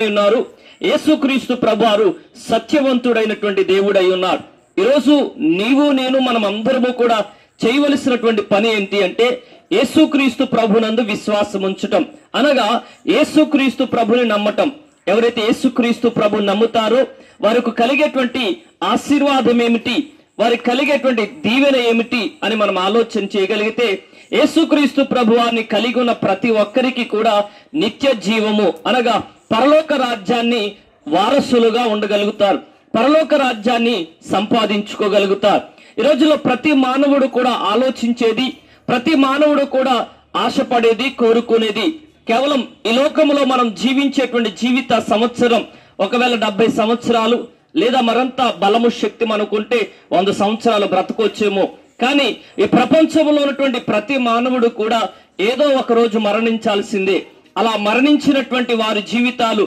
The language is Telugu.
ఉన్నారు. యేసుక్రీస్తు ప్రభువారు సత్యవంతుడైనటువంటి దేవుడై ఉన్నారు. ఈరోజు నీవు నేను మనం అందరము కూడా చేయవలసినటువంటి పని ఏంటి అంటే యేసుక్రీస్తు ప్రభునందు విశ్వాసం ఉంచటం, అనగా యేసుక్రీస్తు ప్రభుని నమ్మటం. ఎవరైతే యేసుక్రీస్తు ప్రభుని నమ్ముతారో వారికి కలిగేటువంటి ఆశీర్వాదం ఏమిటి, వారికి కలిగేటువంటి దీవెన ఏమిటి అని మనం ఆలోచన చేయగలిగితే, యేసుక్రీస్తు ప్రభువారిని కలిగి ఉన్న ప్రతి ఒక్కరికి కూడా నిత్య జీవము అనగా పరలోక రాజ్యాన్ని వారసులుగా ఉండగలుగుతారు, పరలోక రాజ్యాన్ని సంపాదించుకోగలుగుతారు. ఈ రోజుల్లో ప్రతి మానవుడు కూడా ఆలోచించేది, ప్రతి మానవుడు కూడా ఆశపడేది, కోరుకునేది కేవలం ఈ లోకంలో మనం జీవించేటువంటి జీవిత సంవత్సరం ఒకవేళ 70 సంవత్సరాలు లేదా మరంత బలము శక్తి మనకుంటే 100 సంవత్సరాలు బ్రతకొచ్చేమో. కానీ ఈ ప్రపంచంలో ఉన్నటువంటి ప్రతి మానవుడు కూడా ఏదో ఒక రోజు మరణించాల్సిందే. అలా మరణించినటువంటి వారి జీవితాలు